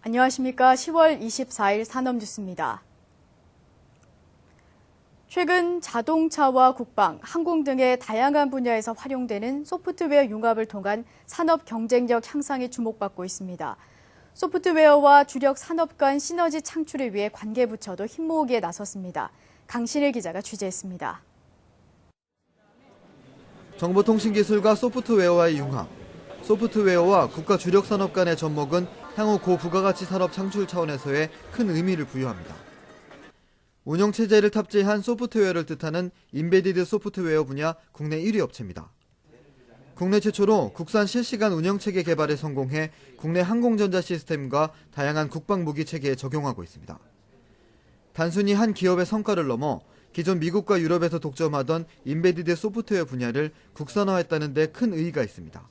안녕하십니까. 10월 24일 산업뉴스입니다. 최근 자동차와 국방, 항공 등의 다양한 분야에서 활용되는 소프트웨어 융합을 통한 산업 경쟁력 향상이 주목받고 있습니다. 소프트웨어와 주력 산업 간 시너지 창출을 위해 관계부처도 힘모으기에 나섰습니다. 강신일 기자가 취재했습니다. 정보통신기술과 소프트웨어와의 융합, 소프트웨어와 국가 주력 산업 간의 접목은 향후 고부가가치 산업 창출 차원에서의 큰 의미를 부여합니다. 운영체제를 탑재한 소프트웨어를 뜻하는 임베디드 소프트웨어 분야 국내 1위 업체입니다. 국내 최초로 국산 실시간 운영체계 개발에 성공해 국내 항공전자 시스템과 다양한 국방무기 체계에 적용하고 있습니다. 단순히 한 기업의 성과를 넘어 기존 미국과 유럽에서 독점하던 임베디드 소프트웨어 분야를 국산화했다는 데 큰 의의가 있습니다.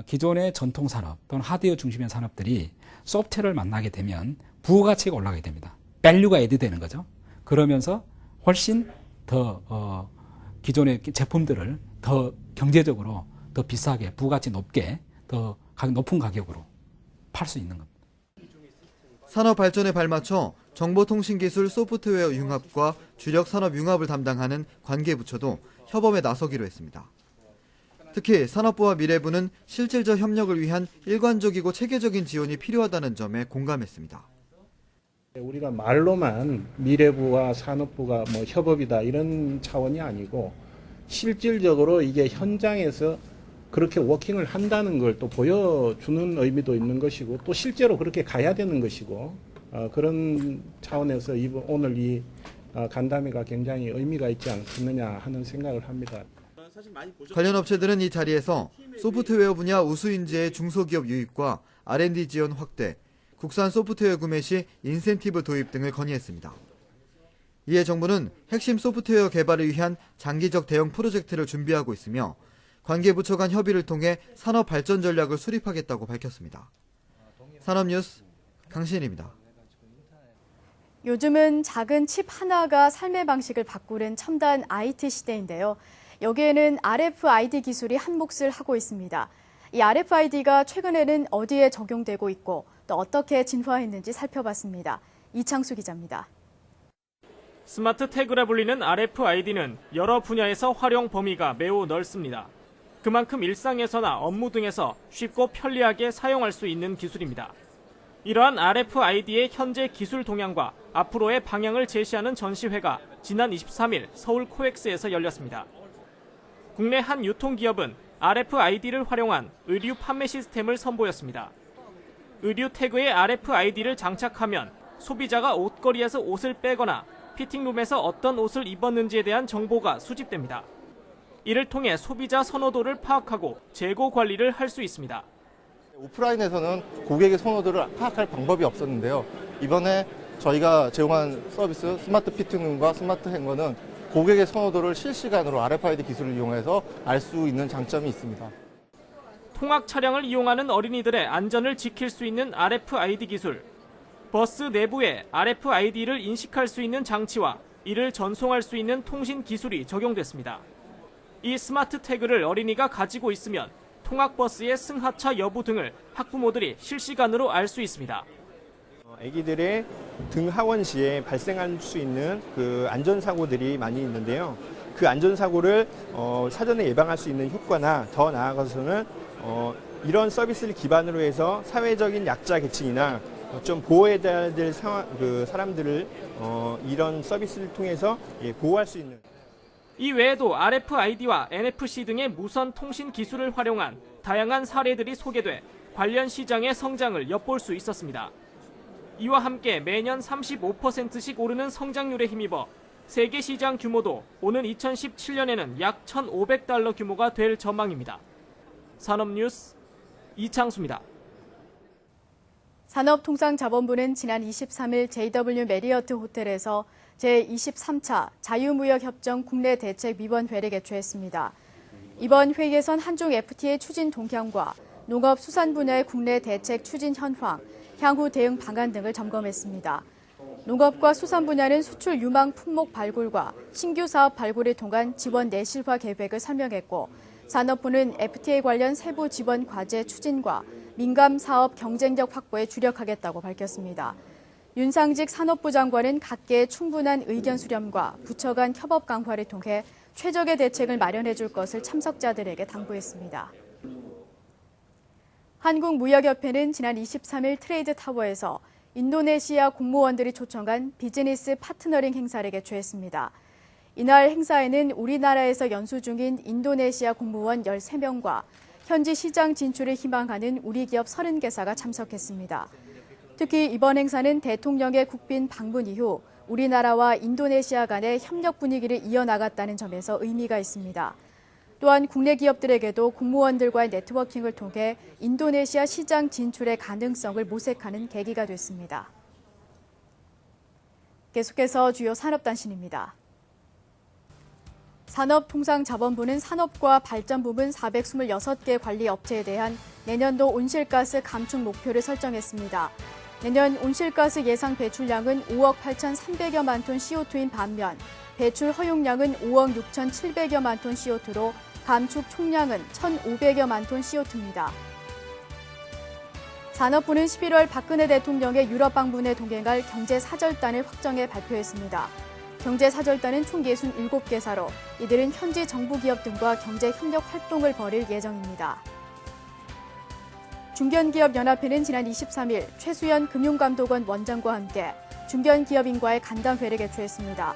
기존의 전통 산업 또는 하드웨어 중심의 산업들이 소프트웨어를 만나게 되면 부가가치가 올라가게 됩니다. 밸류가 애드되는 거죠. 그러면서 훨씬 더 기존의 제품들을 더 경제적으로 더 비싸게, 부가가치 높게, 더 높은 가격으로 팔 수 있는 겁니다. 산업 발전에 발맞춰 정보통신기술 소프트웨어 융합과 주력 산업 융합을 담당하는 관계부처도 협업에 나서기로 했습니다. 특히 산업부와 미래부는 실질적 협력을 위한 일관적이고 체계적인 지원이 필요하다는 점에 공감했습니다. 우리가 말로만 미래부와 산업부가 협업이다 이런 차원이 아니고 실질적으로 이게 현장에서 그렇게 워킹을 한다는 걸 또 보여주는 의미도 있는 것이고 또 실제로 그렇게 가야 되는 것이고 그런 차원에서 오늘 이 간담회가 굉장히 의미가 있지 않겠느냐 하는 생각을 합니다. 관련 업체들은 이 자리에서 소프트웨어 분야 우수인재의 중소기업 유입과 R&D 지원 확대, 국산 소프트웨어 구매 시 인센티브 도입 등을 건의했습니다. 이에 정부는 핵심 소프트웨어 개발을 위한 장기적 대형 프로젝트를 준비하고 있으며 관계부처 간 협의를 통해 산업 발전 전략을 수립하겠다고 밝혔습니다. 산업뉴스 강신일입니다. 요즘은 작은 칩 하나가 삶의 방식을 바꾸는 첨단 IT 시대인데요. 여기에는 RFID 기술이 한 몫을 하고 있습니다. 이 RFID가 최근에는 어디에 적용되고 있고 또 어떻게 진화했는지 살펴봤습니다. 이창수 기자입니다. 스마트 태그라 불리는 RFID는 여러 분야에서 활용 범위가 매우 넓습니다. 그만큼 일상에서나 업무 등에서 쉽고 편리하게 사용할 수 있는 기술입니다. 이러한 RFID의 현재 기술 동향과 앞으로의 방향을 제시하는 전시회가 지난 23일 서울 코엑스에서 열렸습니다. 국내 한 유통기업은 RFID를 활용한 의류 판매 시스템을 선보였습니다. 의류 태그에 RFID를 장착하면 소비자가 옷걸이에서 옷을 빼거나 피팅룸에서 어떤 옷을 입었는지에 대한 정보가 수집됩니다. 이를 통해 소비자 선호도를 파악하고 재고 관리를 할 수 있습니다. 오프라인에서는 고객의 선호도를 파악할 방법이 없었는데요. 이번에 저희가 제공한 서비스 스마트 피팅룸과 스마트 행거는 고객의 선호도를 실시간으로 RFID 기술을 이용해서 알 수 있는 장점이 있습니다. 통학 차량을 이용하는 어린이들의 안전을 지킬 수 있는 RFID 기술, 버스 내부에 RFID를 인식할 수 있는 장치와 이를 전송할 수 있는 통신 기술이 적용됐습니다. 이 스마트 태그를 어린이가 가지고 있으면 통학버스의 승하차 여부 등을 학부모들이 실시간으로 알 수 있습니다. 아기들의 등 하원 시에 발생할 수 있는 그 안전사고들이 많이 있는데요. 그 안전사고를 사전에 예방할 수 있는 효과나 더 나아가서는 이런 서비스를 기반으로 해서 사회적인 약자 계층이나 좀 보호해야 될 사람들을 이런 서비스를 통해서 보호할 수 있는. 이 외에도 RFID와 NFC 등의 무선 통신 기술을 활용한 다양한 사례들이 소개돼 관련 시장의 성장을 엿볼 수 있었습니다. 이와 함께 매년 35%씩 오르는 성장률에 힘입어 세계 시장 규모도 오는 2017년에는 약 1,500달러 규모가 될 전망입니다. 산업뉴스 이창수입니다. 산업통상자원부는 지난 23일 JW 메리어트 호텔에서 제23차 자유무역협정 국내 대책위원회를 개최했습니다. 이번 회의에선 한중 FTA 추진 동향과 농업 수산 분야의 국내 대책 추진 현황, 향후 대응 방안 등을 점검했습니다. 농업과 수산 분야는 수출 유망 품목 발굴과 신규 사업 발굴을 통한 지원 내실화 계획을 설명했고 산업부는 FTA 관련 세부 지원 과제 추진과 민감 사업 경쟁력 확보에 주력하겠다고 밝혔습니다. 윤상직 산업부 장관은 각계의 충분한 의견 수렴과 부처 간 협업 강화를 통해 최적의 대책을 마련해 줄 것을 참석자들에게 당부했습니다. 한국무역협회는 지난 23일 트레이드 타워에서 인도네시아 공무원들이 초청한 비즈니스 파트너링 행사를 개최했습니다. 이날 행사에는 우리나라에서 연수 중인 인도네시아 공무원 13명과 현지 시장 진출을 희망하는 우리 기업 30개사가 참석했습니다. 특히 이번 행사는 대통령의 국빈 방문 이후 우리나라와 인도네시아 간의 협력 분위기를 이어나갔다는 점에서 의미가 있습니다. 또한 국내 기업들에게도 공무원들과의 네트워킹을 통해 인도네시아 시장 진출의 가능성을 모색하는 계기가 됐습니다. 계속해서 주요 산업단신입니다. 산업통상자원부는 산업과 발전 부문 426개 관리 업체에 대한 내년도 온실가스 감축 목표를 설정했습니다. 내년 온실가스 예상 배출량은 5억 8,300여만 톤 CO2인 반면 배출 허용량은 5억 6,700여만 톤 CO2로 감축 총량은 1,500여만 톤 CO2입니다. 산업부는 11월 박근혜 대통령의 유럽 방문에 동행할 경제사절단을 확정해 발표했습니다. 경제사절단은 총 67개사로 이들은 현지 정부 기업 등과 경제협력 활동을 벌일 예정입니다. 중견기업연합회는 지난 23일 최수연 금융감독원 원장과 함께 중견기업인과의 간담회를 개최했습니다.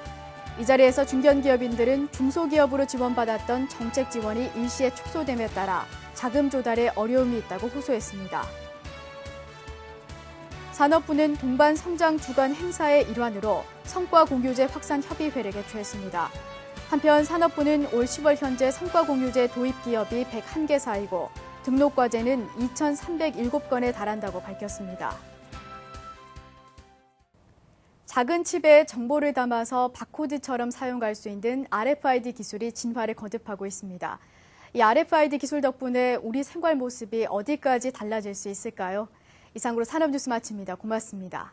이 자리에서 중견기업인들은 중소기업으로 지원받았던 정책 지원이 일시에 축소됨에 따라 자금 조달에 어려움이 있다고 호소했습니다. 산업부는 동반 성장 주간 행사의 일환으로 성과공유제 확산 협의회를 개최했습니다. 한편 산업부는 올 10월 현재 성과공유제 도입 기업이 101개사이고 등록과제는 2,307건에 달한다고 밝혔습니다. 작은 칩에 정보를 담아서 바코드처럼 사용할 수 있는 RFID 기술이 진화를 거듭하고 있습니다. 이 RFID 기술 덕분에 우리 생활 모습이 어디까지 달라질 수 있을까요? 이상으로 산업뉴스 마칩니다. 고맙습니다.